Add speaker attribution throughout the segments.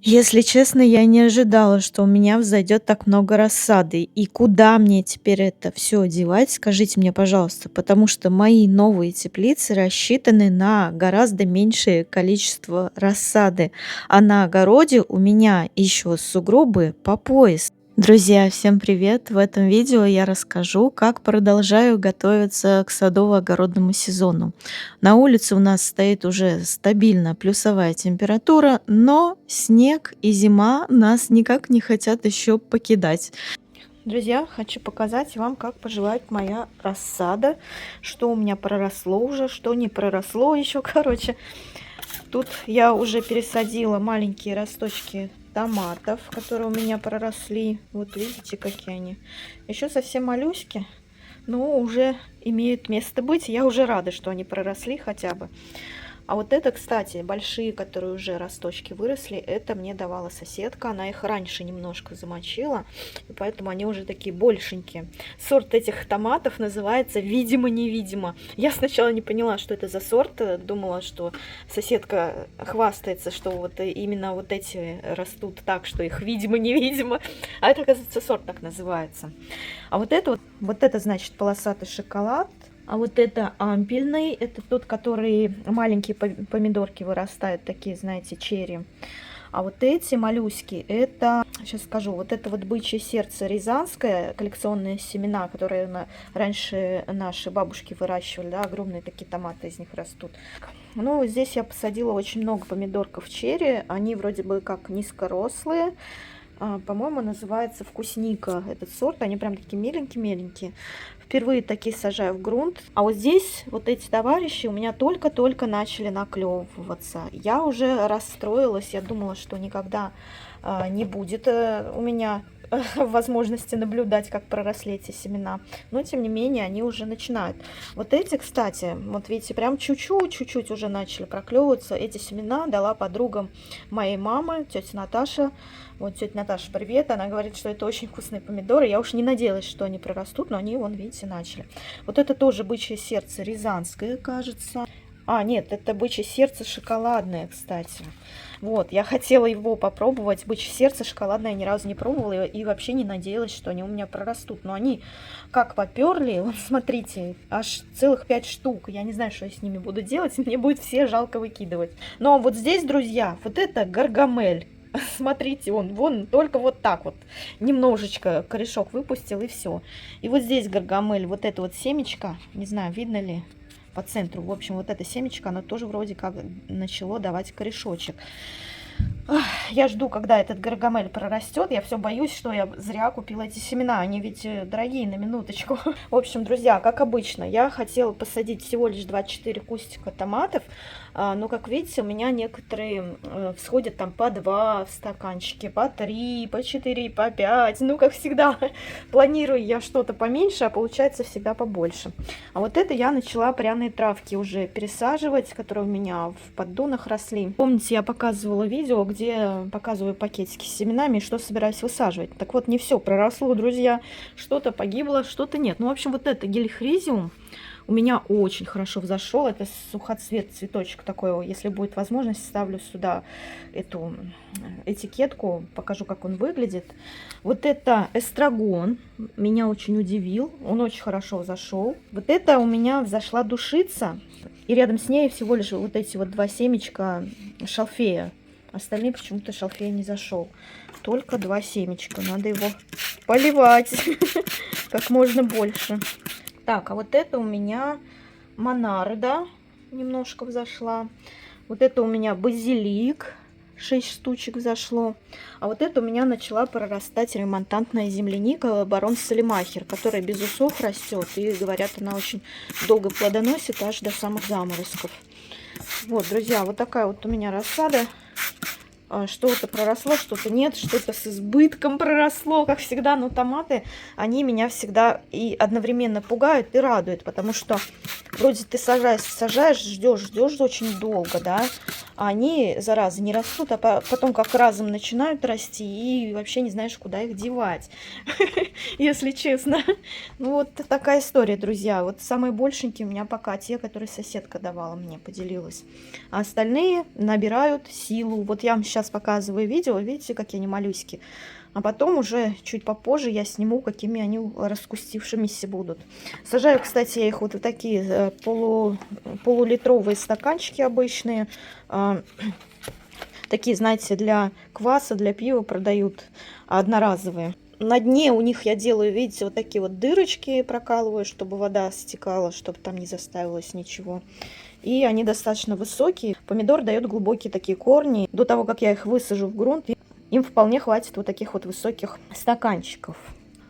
Speaker 1: Если честно, я не ожидала, что у меня взойдет так много рассады. И куда мне теперь это все девать, скажите мне, пожалуйста, потому что мои новые теплицы рассчитаны на гораздо меньшее количество рассады, а на огороде у меня еще сугробы по пояс. Друзья, всем привет! В этом видео я расскажу, как продолжаю готовиться к садово-огородному сезону. На улице у нас стоит уже стабильно плюсовая температура, но снег и зима нас никак не хотят еще покидать. Друзья, хочу показать вам, как поживает моя рассада, что у меня проросло уже, что не проросло еще, короче. Тут я уже пересадила маленькие росточки томатов, которые у меня проросли. Вот видите, какие они. Еще совсем малюськи, но уже имеют место быть. Я уже рада, что они проросли хотя бы. А вот это, кстати, большие, которые уже росточки выросли, это мне давала соседка. Она их раньше немножко замочила, и поэтому они уже такие большенькие. Сорт этих томатов называется «Видимо-невидимо». Я сначала не поняла, что это за сорт. Думала, что соседка хвастается, что вот именно вот эти растут так, что их видимо-невидимо. А это, оказывается, сорт так называется. А вот это, значит, полосатый шоколад. А вот это ампельный, это тот, который маленькие помидорки вырастают, такие, знаете, черри. А вот эти моллюски, это, сейчас скажу, вот это вот бычье сердце рязанское, коллекционные семена, которые раньше наши бабушки выращивали, да, огромные такие томаты из них растут. Ну, здесь я посадила очень много помидорков черри, они вроде бы как низкорослые. По-моему, называется вкусника этот сорт. Они прям такие меленькие-меленькие. Впервые такие сажаю в грунт. А вот здесь вот эти товарищи у меня только-только начали наклевываться. Я уже расстроилась. Я думала, что никогда не будет у меня возможности наблюдать, как проросли эти семена. Но, тем не менее, они уже начинают. Вот эти, кстати, вот видите, прям чуть-чуть уже начали проклевываться. Эти семена дала подругам моей мамы, тетя Наташа. Вот тетя Наташа, привет. Она говорит, что это очень вкусные помидоры. Я уж не надеялась, что они прорастут, но они, вон, видите, начали. Вот это тоже бычье сердце рязанское, кажется. А, нет, это бычье сердце шоколадное, кстати. Вот, я хотела его попробовать. Бычье сердце шоколадное я ни разу не пробовала и вообще не надеялась, что они у меня прорастут. Но они как поперли, вот смотрите, аж целых 5 штук. Я не знаю, что я с ними буду делать, мне будет все жалко выкидывать. Но вот здесь, друзья, вот это гаргамель. Смотрите, вон только вот так вот немножечко корешок выпустил и все. И вот здесь гаргамель, вот это вот семечко, не знаю, видно ли по центру. В общем, вот это семечко, оно тоже вроде как начало давать корешочек. Я жду, когда этот гаргамель прорастет. Я все боюсь, что я зря купила эти семена. Они ведь дорогие, на минуточку. В общем, друзья, как обычно, я хотела посадить всего лишь 24 кустика томатов. Но, как видите, у меня некоторые всходят там по 2 в стаканчике, по 3, по 4, по 5. Ну, как всегда, планирую я что-то поменьше, а получается всегда побольше. А вот это я начала пряные травки уже пересаживать, которые у меня в поддонах росли. Помните, я показывала видео, где показываю пакетики с семенами, что собираюсь высаживать. Так вот, не все проросло, друзья. Что-то погибло, что-то нет. Ну, в общем, вот это гелихризиум у меня очень хорошо взошел. Это сухоцвет, цветочек такой. Если будет возможность, ставлю сюда эту этикетку, покажу, как он выглядит. Вот это эстрагон. Меня очень удивил. Он очень хорошо взошел. Вот это у меня взошла душица. И рядом с ней всего лишь вот эти вот 2 семечка шалфея. Остальные почему-то шалфей не зашел. Только 2 семечка. Надо его поливать как можно больше. Так, а вот это у меня монарда немножко взошла. Вот это у меня базилик. 6 штучек взошло. А вот это у меня начала прорастать ремонтантная земляника барон Салимахер, которая без усов растет. И, говорят, она очень долго плодоносит, аж до самых заморозков. Вот, друзья, вот такая вот у меня рассада. Что-то проросло, что-то нет, что-то с избытком проросло, как всегда. Но томаты, они меня всегда и одновременно пугают и радуют, потому что вроде ты сажаешь, ждешь очень долго, да, а они, заразы, не растут, а потом как разом начинают расти, и вообще не знаешь, куда их девать, если честно. Ну вот такая история, друзья. Вот самые большенькие у меня пока те, которые соседка давала мне, поделилась. А остальные набирают силу. Вот я вам сейчас показываю видео, видите, какие они малюськи. А потом уже чуть попозже я сниму, какими они раскустившимися будут. Сажаю, кстати, я их вот в такие полулитровые стаканчики обычные. Такие, знаете, для кваса, для пива продают, одноразовые. На дне у них я делаю, видите, вот такие вот дырочки прокалываю, чтобы вода стекала, чтобы там не заставилось ничего. И они достаточно высокие. Помидор дает глубокие такие корни. До того, как я их высажу в грунт, им вполне хватит вот таких вот высоких стаканчиков.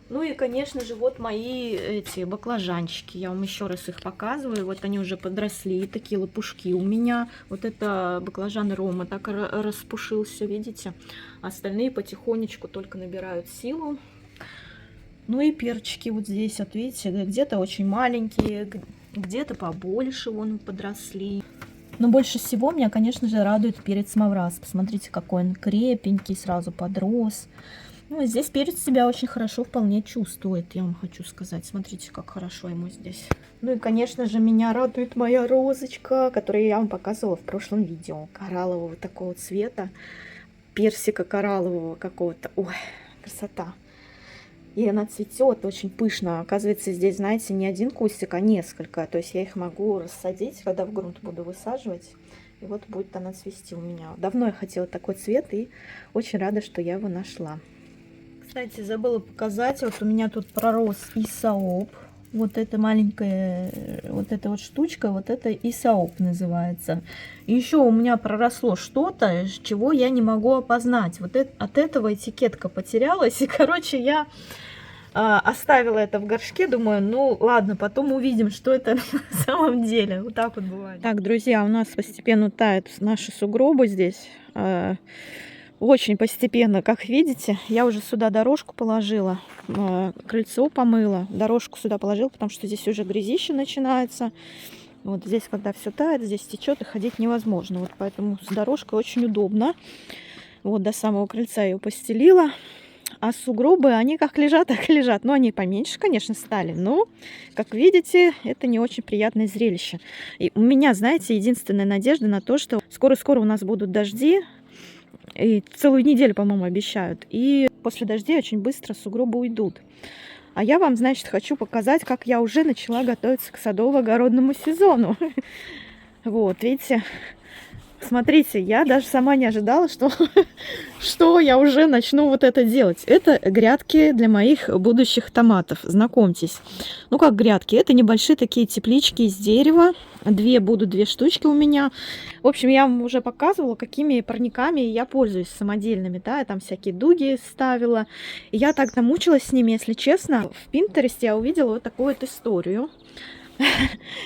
Speaker 1: Ну и, конечно же, вот мои эти баклажанчики. Я вам еще раз их показываю. Вот они уже подросли, такие лопушки у меня. Вот это баклажан Рома так распушился, видите? Остальные потихонечку только набирают силу. Ну и перчики вот здесь, вот видите, где-то очень маленькие, где-то побольше вон подросли. Но больше всего меня, конечно же, радует перец Мавраз. Посмотрите, какой он крепенький, сразу подрос. Ну, и здесь перец себя очень хорошо вполне чувствует, я вам хочу сказать. Смотрите, как хорошо ему здесь. Ну и, конечно же, меня радует моя розочка, которую я вам показывала в прошлом видео. Кораллового такого цвета, персика кораллового какого-то. Ой, красота. И она цветет очень пышно. Оказывается, здесь, знаете, не один кустик, а несколько. То есть я их могу рассадить, когда в грунт буду высаживать. И вот будет она цвести у меня. Давно я хотела такой цвет и очень рада, что я его нашла. Кстати, забыла показать. Вот у меня тут пророс исаоп. Вот эта маленькая, вот эта вот штучка, вот это исаоп называется. И еще у меня проросло что-то, чего я не могу опознать. Вот от этого этикетка потерялась. И, короче, я оставила это в горшке, думаю, ну ладно, потом увидим, что это на самом деле. Вот так вот бывает. Так, друзья, у нас постепенно тают наши сугробы здесь. Очень постепенно, как видите. Я уже сюда дорожку положила, крыльцо помыла, дорожку сюда положила, потому что здесь уже грязище начинается. Вот здесь, когда все тает, здесь течет и ходить невозможно. Вот поэтому с дорожкой очень удобно. Вот до самого крыльца я ее постелила. А сугробы, они как лежат, так и лежат. Ну, они поменьше, конечно, стали. Но, как видите, это не очень приятное зрелище. И у меня, знаете, единственная надежда на то, что скоро-скоро у нас будут дожди. И целую неделю, по-моему, обещают. И после дождей очень быстро сугробы уйдут. А я вам, значит, хочу показать, как я уже начала готовиться к садово-огородному сезону. Вот, видите... Смотрите, я даже сама не ожидала, что я уже начну вот это делать. Это грядки для моих будущих томатов. Знакомьтесь. Ну, как грядки? Это небольшие такие теплички из дерева. Две штучки у меня. В общем, я вам уже показывала, какими парниками я пользуюсь самодельными. Да, я там всякие дуги ставила. И я так намучилась с ними, если честно. В Пинтересте я увидела вот такую вот историю.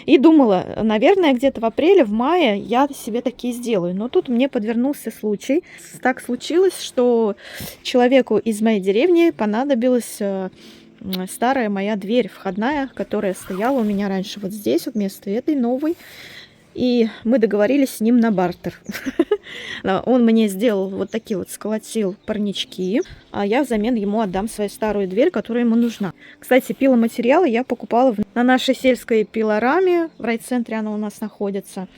Speaker 1: И думала, наверное, где-то в апреле, в мае я себе такие сделаю. Но тут мне подвернулся случай. Так случилось, что человеку из моей деревни понадобилась старая моя дверь входная, которая стояла у меня раньше вот здесь, вот вместо этой новой. И мы договорились с ним на бартер. Он мне сделал вот такие вот, сколотил парнички, а я взамен ему отдам свою старую дверь, которая ему нужна. Кстати, пиломатериалы я покупала на нашей сельской пилораме, в райцентре она у нас находится.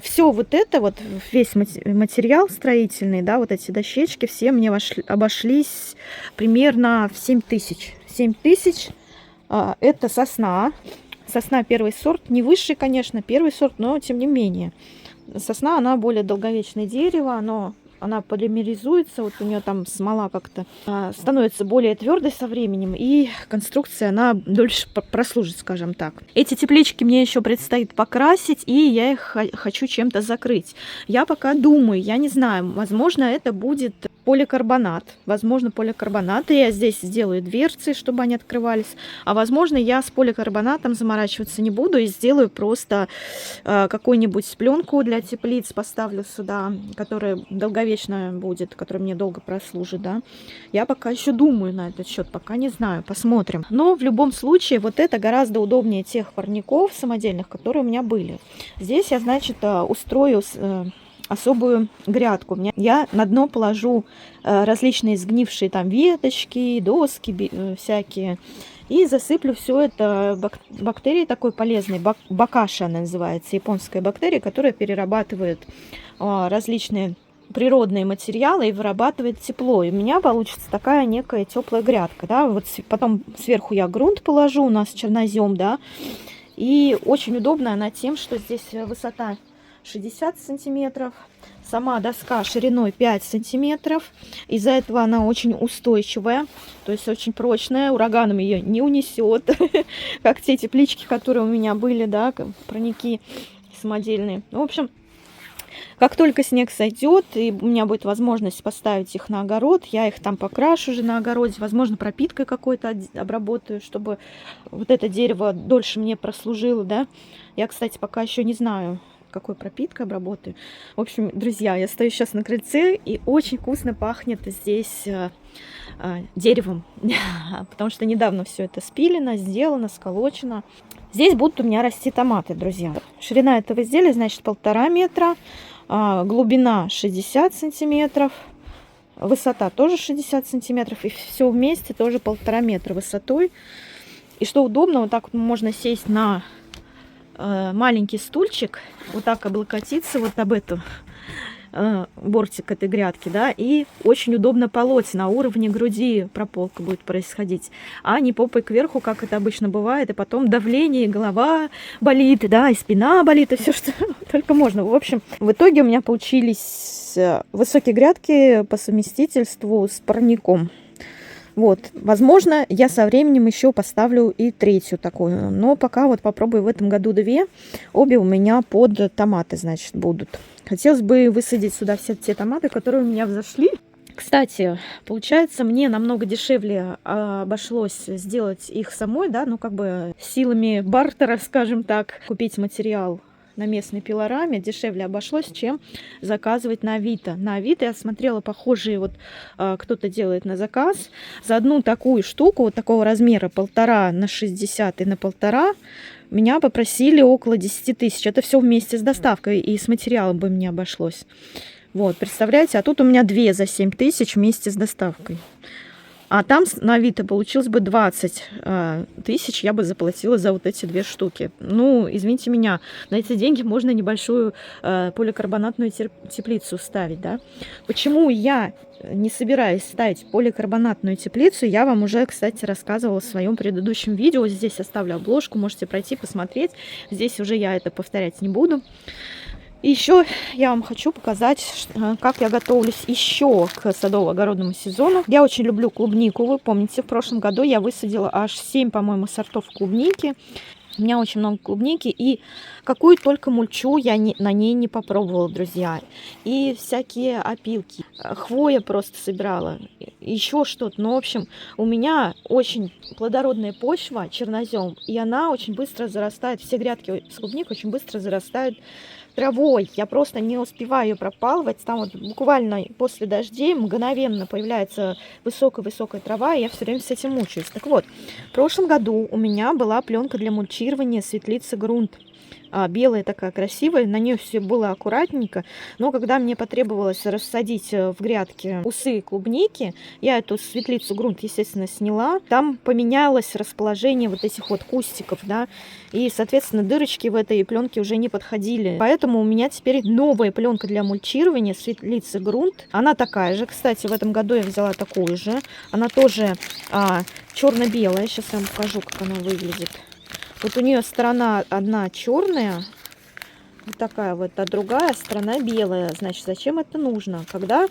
Speaker 1: Все вот это, вот весь материал строительный, да, вот эти дощечки, все мне обошлись примерно в 7 тысяч. 7 тысяч это сосна. Сосна первый сорт, не высший, конечно, первый сорт, но тем не менее. Сосна, она более долговечное дерево, она полимеризуется, вот у нее там смола как-то становится более твердой со временем, и конструкция, она дольше прослужит, скажем так. Эти теплички мне еще предстоит покрасить, и я их хочу чем-то закрыть. Я пока думаю, я не знаю, возможно, это будет поликарбонат. Возможно, поликарбонат, и я здесь сделаю дверцы, чтобы они открывались. А возможно, я с поликарбонатом заморачиваться не буду и сделаю просто какую-нибудь пленку для теплиц, поставлю сюда, которая долговечная будет, которая мне долго прослужит, да. Я пока еще думаю на этот счет, пока не знаю, посмотрим. Но в любом случае, вот это гораздо удобнее тех парников самодельных, которые у меня были. Здесь я, значит, устрою особую грядку. Я на дно положу различные сгнившие там веточки, доски всякие. И засыплю все это бактерией такой полезной. Бакаши она называется, японская бактерия, которая перерабатывает различные природные материалы и вырабатывает тепло. И у меня получится такая некая теплая грядка. Да? Вот потом сверху я грунт положу, у нас чернозем, да. И очень удобно она тем, что здесь высота 60 сантиметров, сама доска шириной 5 сантиметров. Из-за этого она очень устойчивая, то есть очень прочная, ураганом ее не унесет, как те теплички, которые у меня были, да, парники самодельные. В общем, как только снег сойдет, и у меня будет возможность поставить их на огород, я их там покрашу уже на огороде, возможно, пропиткой какой-то обработаю, чтобы вот это дерево дольше мне прослужило, да. Я, кстати, пока еще не знаю, какой пропиткой обработаю. В общем, друзья, я стою сейчас на крыльце, и очень вкусно пахнет здесь деревом, потому что недавно все это спилено, сделано, сколочено. Здесь будут у меня расти томаты, друзья. Ширина этого изделия, значит, 1,5 метра, глубина 60 сантиметров, высота тоже 60 сантиметров, и все вместе тоже 1,5 метра высотой. И что удобно, вот так вот можно сесть на маленький стульчик, вот так облокотиться вот об эту бортик этой грядки, да, и очень удобно полоть, на уровне груди прополка будет происходить, а не попой кверху, как это обычно бывает, и потом давление, и голова болит, да, и спина болит, и все, что только можно. В общем, в итоге у меня получились высокие грядки по совместительству с парником. Вот, возможно, я со временем еще поставлю и третью такую, но пока вот попробую в этом году 2, обе у меня под томаты, значит, будут. Хотелось бы высадить сюда все те томаты, которые у меня взошли. Кстати, получается, мне намного дешевле обошлось сделать их самой, да, ну как бы силами бартера, скажем так, купить материал на местной пилораме дешевле обошлось, чем заказывать на Авито. На Авито я смотрела похожие, вот кто-то делает на заказ. За одну такую штуку, вот такого размера 1,5 на 60 и на 1,5, меня попросили около 10 тысяч. Это все вместе с доставкой, и с материалом бы мне обошлось. Вот, представляете, а тут у меня 2 за 7 тысяч вместе с доставкой. А там на Авито получилось бы 20 тысяч, я бы заплатила за вот эти 2 штуки. Ну, извините меня, на эти деньги можно небольшую поликарбонатную теплицу ставить, да. Почему я не собираюсь ставить поликарбонатную теплицу, я вам уже, кстати, рассказывала в своем предыдущем видео. Здесь оставлю обложку, можете пройти, посмотреть. Здесь уже я это повторять не буду. И еще я вам хочу показать, как я готовлюсь еще к садово-огородному сезону. Я очень люблю клубнику. Вы помните, в прошлом году я высадила аж 7, по-моему, сортов клубники. У меня очень много клубники, и какую только мульчу я на ней не попробовала, друзья. И всякие опилки, хвоя просто собирала, еще что-то. Ну, в общем, у меня очень плодородная почва, чернозем, и она очень быстро зарастает. Все грядки с клубникой очень быстро зарастают травой. Я просто не успеваю ее пропалывать. Там вот буквально после дождей мгновенно появляется высокая-высокая трава, и я все время с этим мучаюсь. Так вот, в прошлом году у меня была пленка для мульчирования светлицы грунт. Белая такая красивая, на нее все было аккуратненько, но когда мне потребовалось рассадить в грядке усы клубники, я эту светлицу грунт, естественно, сняла, там поменялось расположение вот этих вот кустиков, да, и, соответственно, дырочки в этой пленке уже не подходили, поэтому у меня теперь новая пленка для мульчирования светлицы грунт, она такая же, кстати, в этом году я взяла такую же, она тоже черно-белая, сейчас я вам покажу, как она выглядит. Вот у нее сторона одна черная, вот такая вот, а другая сторона белая. Значит, зачем это нужно? Когда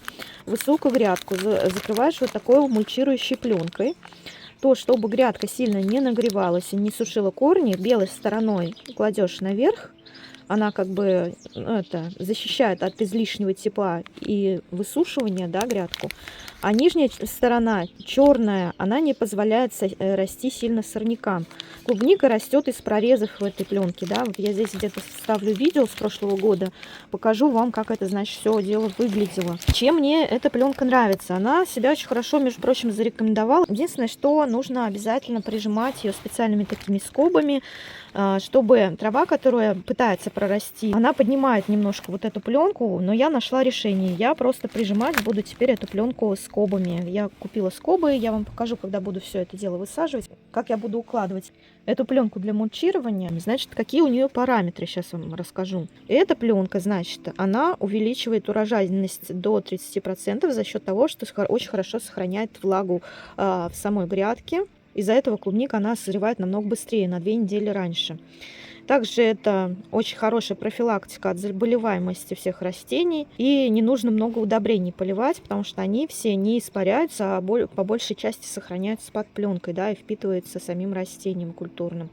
Speaker 1: высокую грядку закрываешь вот такой мульчирующей пленкой, то чтобы грядка сильно не нагревалась и не сушила корни, белой стороной кладешь наверх, она как бы защищает от излишнего тепла и высушивания, да, грядку. А нижняя сторона черная, она не позволяет расти сильно сорнякам. Клубника растет из прорезов в этой пленке, да. Вот я здесь где-то вставлю видео с прошлого года, покажу вам, как это, значит, все дело выглядело. Чем мне эта пленка нравится? Она себя очень хорошо, между прочим, зарекомендовала. Единственное, что нужно обязательно прижимать ее специальными такими скобами, чтобы трава, которая пытается прорасти. Она поднимает немножко вот эту пленку, но я нашла решение. Я просто прижимать буду теперь эту пленку скобами. Я купила скобы, я вам покажу, когда буду все это дело высаживать, как я буду укладывать эту пленку для мульчирования. Значит, какие у нее параметры, сейчас вам расскажу. Эта пленка, значит, она увеличивает урожайность до 30% за счет того, что очень хорошо сохраняет влагу в самой грядке. Из-за этого клубника она созревает намного быстрее, на 2 недели раньше. Также это очень хорошая профилактика от заболеваемости всех растений. И не нужно много удобрений поливать, потому что они все не испаряются, а по большей части сохраняются под пленкой, да, и впитываются самим растением культурным.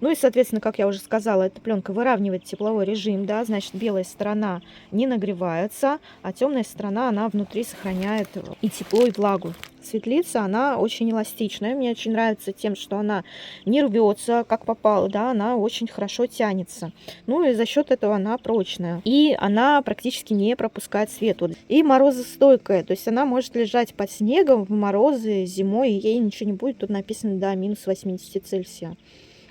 Speaker 1: Ну и, соответственно, как я уже сказала, эта пленка выравнивает тепловой режим, да, значит, белая сторона не нагревается, а темная сторона, она внутри сохраняет и тепло, и влагу. Светлица, она очень эластичная, мне очень нравится тем, что она не рвется, как попало, да, она очень хорошо тянется. Ну и за счет этого она прочная. И она практически не пропускает свет. И морозостойкая, то есть она может лежать под снегом в морозы зимой, и ей ничего не будет. Тут написано до минус 80 Цельсия.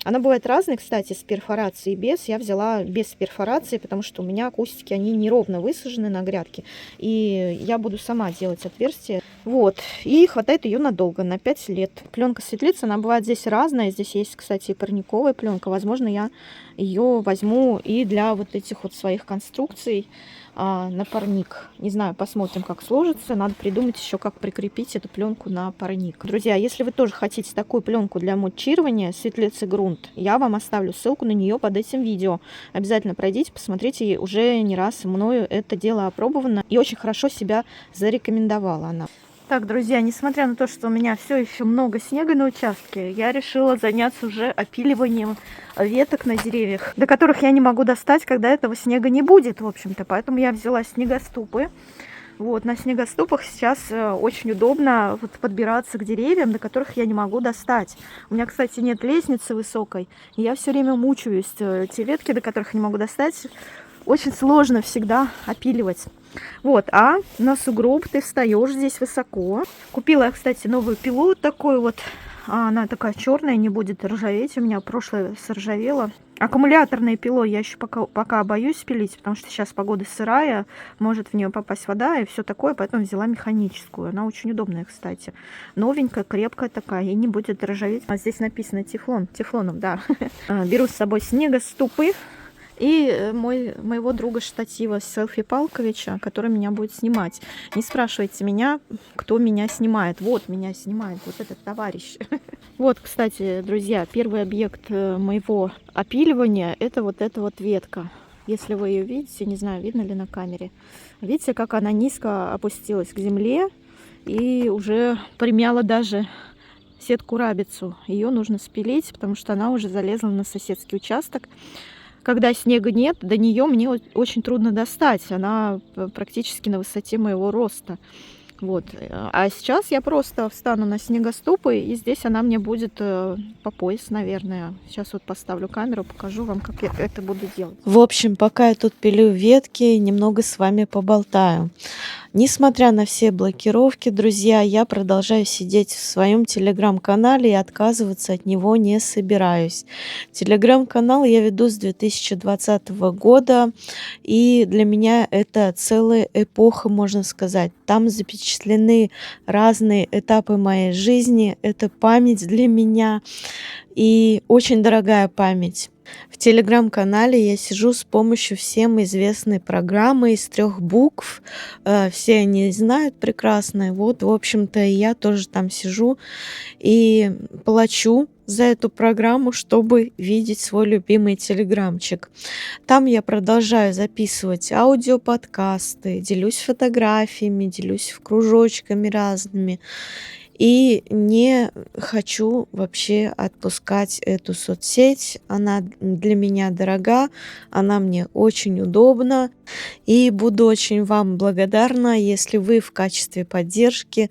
Speaker 1: Она бывает разной, кстати, с перфорацией и без. Я взяла без перфорации, потому что у меня кустики, они неровно высажены на грядке. И я буду сама делать отверстия. Вот. И хватает ее надолго, на 5 лет. Пленка светлицы, она бывает здесь разная. Здесь есть, кстати, и парниковая пленка. Возможно, я ее возьму и для вот этих вот своих конструкций на парник. Не знаю, посмотрим, как сложится. Надо придумать еще, как прикрепить эту пленку на парник. Друзья, если вы тоже хотите такую пленку для мульчирования светлицы грунт, я вам оставлю ссылку на нее под этим видео. Обязательно пройдите, посмотрите. Уже не раз мною это дело опробовано и очень хорошо себя зарекомендовала она. Так, друзья, несмотря на то, что у меня все еще много снега на участке, я решила заняться уже опиливанием веток на деревьях, до которых я не могу достать, когда этого снега не будет, в общем-то. Поэтому я взяла снегоступы. Вот, на снегоступах сейчас очень удобно вот подбираться к деревьям, до которых я не могу достать. У меня, кстати, нет лестницы высокой, и я все время мучаюсь. Те ветки, до которых я не могу достать, очень сложно всегда опиливать. Вот, а на сугроб ты встаешь здесь высоко. Купила я, кстати, новую пилу такую вот. Она такая черная, не будет ржаветь. У меня прошлое сржавело. Аккумуляторной пилой я еще пока боюсь пилить, потому что сейчас погода сырая, может в нее попасть вода и все такое, поэтому взяла механическую. Она очень удобная, кстати. Новенькая, крепкая такая, и не будет ржаветь. А здесь написано тефлоном, да. Беру с собой снегоступы. И моего друга штатива Селфи Палковича, который меня будет снимать. Не спрашивайте меня, кто меня снимает. Вот меня снимает вот этот товарищ. Вот, кстати, друзья, первый объект моего опиливания — это вот эта вот ветка. Если вы ее видите, не знаю, видно ли на камере. Видите, как она низко опустилась к земле и уже примяла даже сетку-рабицу. Ее нужно спилить, потому что она уже залезла на соседский участок. Когда снега нет, до нее мне очень трудно достать. Она практически на высоте моего роста. Вот. А сейчас я просто встану на снегоступы, и здесь она мне будет по пояс, наверное. Сейчас вот поставлю камеру, покажу вам, как я это буду делать. В общем, пока я тут пилю ветки, немного с вами поболтаю. Несмотря на все блокировки, друзья, я продолжаю сидеть в своем телеграм-канале и отказываться от него не собираюсь. Телеграм-канал я веду с 2020 года, и для меня это целая эпоха, можно сказать. Там запечатлены разные этапы моей жизни. Это память для меня и очень дорогая память. В телеграм-канале я сижу с помощью всем известной программы из 3 букв. Все они знают прекрасно. Вот, в общем-то, я тоже там сижу и плачу за эту программу, чтобы видеть свой любимый телеграмчик. Там я продолжаю записывать аудиоподкасты, делюсь фотографиями, делюсь кружочками разными. И не хочу вообще отпускать эту соцсеть. Она для меня дорога, она мне очень удобна. И буду очень вам благодарна, если вы в качестве поддержки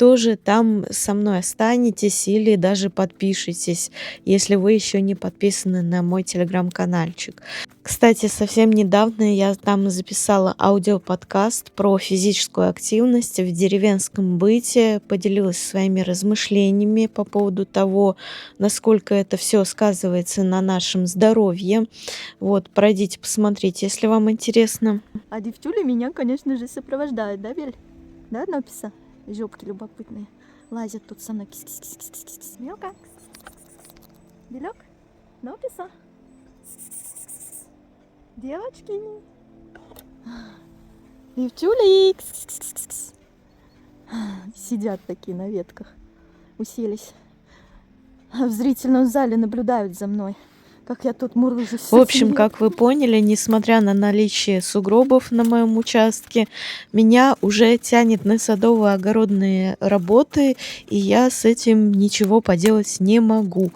Speaker 1: тоже там со мной останетесь или даже подпишитесь, если вы еще не подписаны на мой телеграм-канальчик. Кстати, совсем недавно я там записала аудиоподкаст про физическую активность в деревенском быте, поделилась своими размышлениями по поводу того, насколько это все сказывается на нашем здоровье. Вот, пройдите, посмотрите, если вам интересно.
Speaker 2: А девчули меня, конечно же, сопровождают, да, Бель? Да, Нописа? Жопки любопытные. Лазят тут со мной. Кис-кис-кис-кис-кис-кис. Мелко. Белек? Нописа? Девочки. Девчули. Кис-кис-кис-кис. Сидят такие на ветках. Уселись. В зрительном зале наблюдают за мной, как я тут мурлыжусь.
Speaker 1: В общем, как вы поняли, несмотря на наличие сугробов на моем участке, меня уже тянет на садово-огородные работы, и я с этим ничего поделать не могу.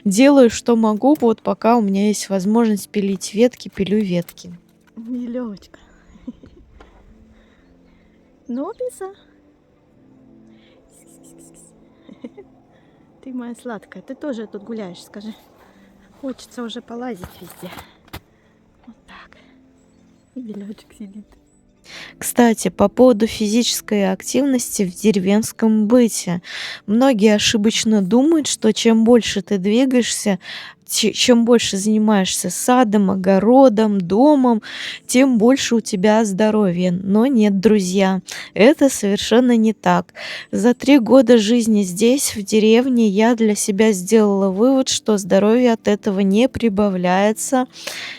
Speaker 1: Делаю, что могу, вот пока у меня есть возможность пилить ветки, пилю ветки.
Speaker 2: Милёчка. Нописа. Ты моя сладкая, ты тоже тут гуляешь, скажи. Хочется уже полазить везде. Вот так. И Белёчек сидит.
Speaker 1: Кстати, по поводу физической активности в деревенском быте. Многие ошибочно думают, что чем больше ты двигаешься, чем больше занимаешься садом, огородом, домом, тем больше у тебя здоровья. Но нет, друзья, это совершенно не так. За 3 года жизни здесь, в деревне, я для себя сделала вывод, что здоровье от этого не прибавляется.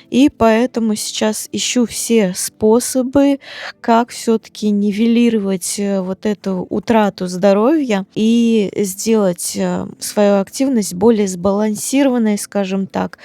Speaker 1: И поэтому сейчас ищу все способы, как все-таки нивелировать вот эту утрату здоровья и сделать свою активность более сбалансированной, скажем так,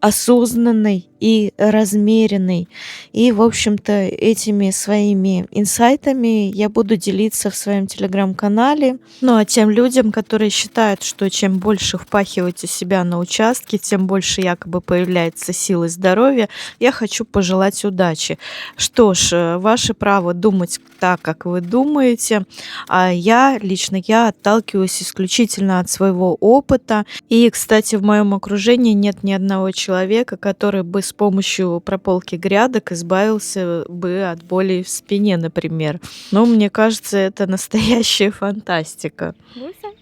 Speaker 1: осознанной и размеренной. И, в общем-то, этими своими инсайтами я буду делиться в своем телеграм-канале. Ну а тем людям, которые считают, что чем больше впахиваете себя на участке, тем больше якобы появляется силы здоровья, я хочу пожелать удачи. Что ж, ваше право думать так, как вы думаете, а лично я отталкиваюсь исключительно от своего опыта. И, кстати, в моем окружении нет ни одного человека, который бы с помощью прополки грядок избавился бы от боли в спине, например. Но мне кажется, это настоящая фантастика.
Speaker 2: Буся?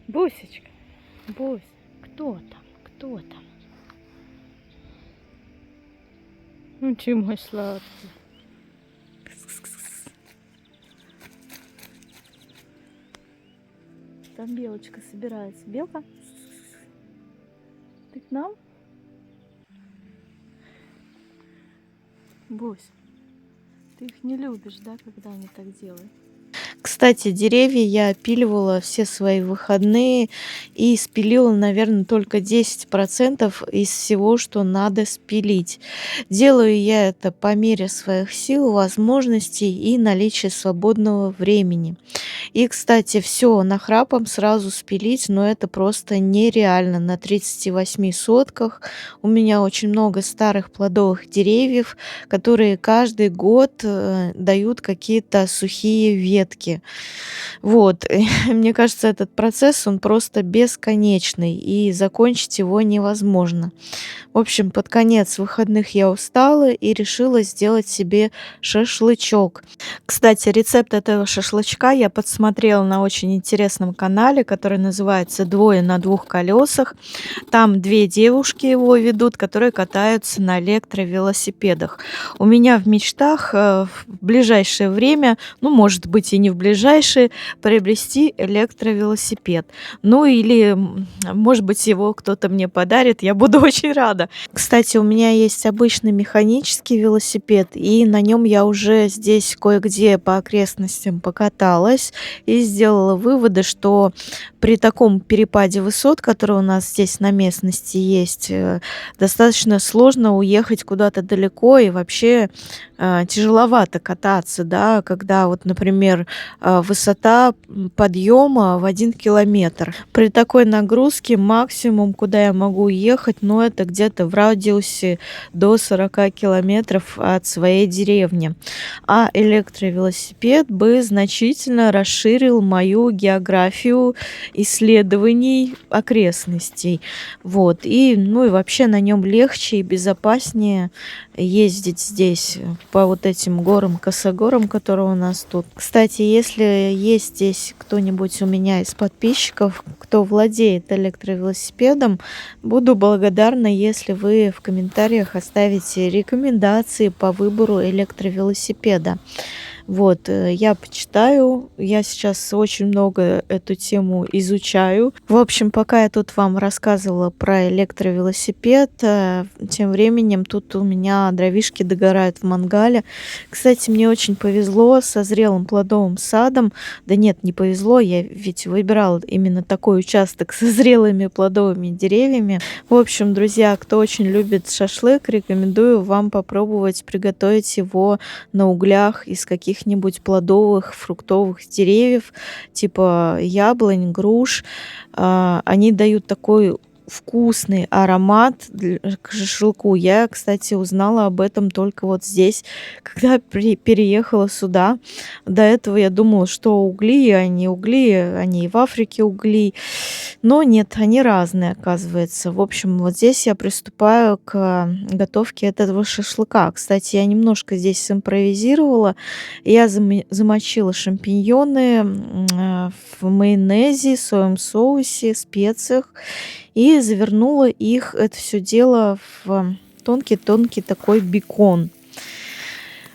Speaker 2: Бусечка. Бусь. Кто там? Кто там? Ну, ты мой сладкий. Там белочка собирается. Белка? Ты к нам? Бусь, ты их не любишь, да, когда они так делают?
Speaker 1: Кстати, деревья я опиливала все свои выходные и спилила, наверное, только 10% из всего, что надо спилить. Делаю я это по мере своих сил, возможностей и наличия свободного времени. И, кстати, все нахрапом сразу спилить, но это просто нереально. На 38 сотках у меня очень много старых плодовых деревьев, которые каждый год дают какие-то сухие ветки. Вот, мне кажется, этот процесс, он просто бесконечный, и закончить его невозможно. В общем, под конец выходных я устала и решила сделать себе шашлычок. Кстати, рецепт этого шашлычка я подсмотрела на очень интересном канале, который называется «Двое на двух колесах». Там 2 девушки его ведут, которые катаются на электровелосипедах. У меня в мечтах в ближайшее время, ну, может быть, и не в ближайшее, приобрести электровелосипед. Ну, или, может быть, его кто-то мне подарит, я буду очень рада. Кстати, у меня есть обычный механический велосипед, и на нем я уже здесь кое-где по окрестностям покаталась. и сделала выводы, что при таком перепаде высот, который у нас здесь на местности есть, достаточно сложно уехать куда-то далеко и вообще тяжеловато кататься, да, когда вот, например, высота подъема в 1 километр. При такой нагрузке максимум, куда я могу ехать, ну, это где-то в радиусе до 40 километров от своей деревни. А электровелосипед бы значительно расширил мою географию исследований окрестностей. Вот. И, ну, и вообще на нем легче и безопаснее ездить здесь по вот этим горам, косогорам, которые у нас тут. Кстати, если есть здесь кто-нибудь у меня из подписчиков, кто владеет электровелосипедом, буду благодарна, если вы в комментариях оставите рекомендации по выбору электровелосипеда. Вот, я почитаю, я сейчас очень много эту тему изучаю. В общем, пока я тут вам рассказывала про электровелосипед, тем временем тут у меня дровишки догорают в мангале. Кстати, мне очень повезло со зрелым плодовым садом. Да нет, не повезло, я ведь выбирала именно такой участок со зрелыми плодовыми деревьями. В общем, друзья, кто очень любит шашлык, рекомендую вам попробовать приготовить его на углях из каких-нибудь плодовых, фруктовых деревьев, типа яблонь, груш. Они дают такой вкусный аромат к шашлыку. Я, кстати, узнала об этом только вот здесь, когда переехала сюда. До этого я думала, что угли, они и в Африке угли. Но нет, они разные, оказывается. В общем, вот здесь я приступаю к готовке этого шашлыка. Кстати, я немножко здесь симпровизировала. Я замочила шампиньоны в майонезе, соевом соусе, специях и завернула их, это все дело, в тонкий-тонкий такой бекон.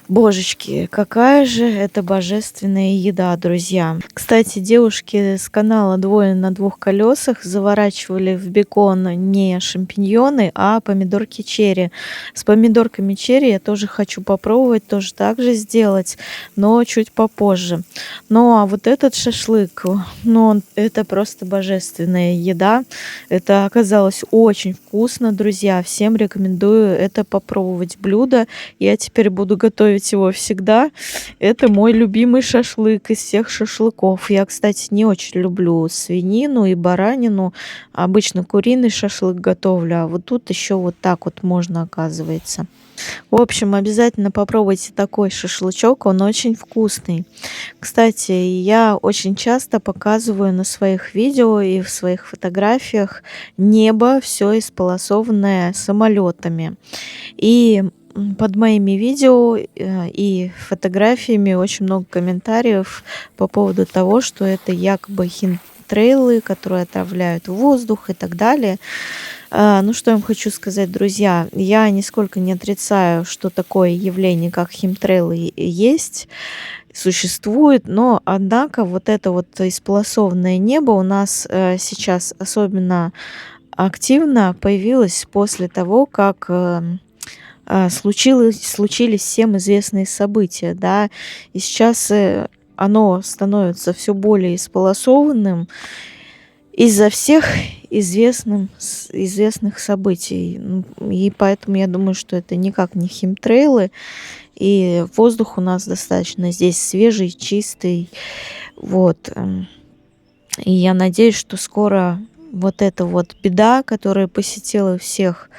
Speaker 1: Божечки, какая же это божественная еда, друзья. Кстати, девушки с канала «Двое на двух колесах» заворачивали в бекон не шампиньоны, а помидорки черри. С помидорками черри я тоже хочу попробовать, тоже так же сделать, но чуть попозже. Ну, а вот этот шашлык, ну, это просто божественная еда. Это оказалось очень вкусно, друзья. Всем рекомендую это попробовать блюдо. Я теперь буду готовить его всегда. Это мой любимый шашлык из всех шашлыков. Я, кстати, не очень люблю свинину и баранину. Обычно куриный шашлык готовлю, а вот тут еще вот так вот можно, оказывается. В общем, обязательно попробуйте такой шашлычок, он очень вкусный. Кстати, я очень часто показываю на своих видео и в своих фотографиях небо все исполосованное самолетами. И под моими видео и фотографиями очень много комментариев по поводу того, что это якобы химтрейлы, которые отравляют воздух и так далее. Ну, что я вам хочу сказать, друзья, я нисколько не отрицаю, что такое явление, как химтрейлы, есть, существует, но, однако, вот это вот исполосованное небо у нас сейчас особенно активно появилось после того, как случились всем известные события, да, и сейчас оно становится все более исполосованным из-за всех известных событий. И поэтому я думаю, что это никак не химтрейлы, и воздух у нас достаточно здесь свежий, чистый. Вот. И я надеюсь, что скоро вот эта вот беда, которая посетила всех,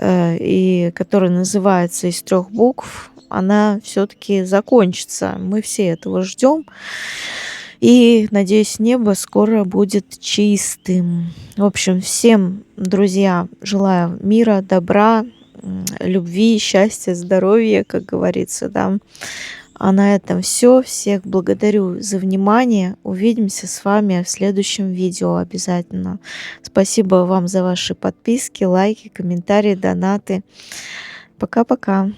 Speaker 1: и которая называется из 3 букв, она все-таки закончится. Мы все этого ждем. И, надеюсь, небо скоро будет чистым. В общем, всем, друзья, желаю мира, добра, любви, счастья, здоровья, как говорится, да. А на этом все. Всех благодарю за внимание. Увидимся с вами в следующем видео обязательно. Спасибо вам за ваши подписки, лайки, комментарии, донаты. Пока-пока.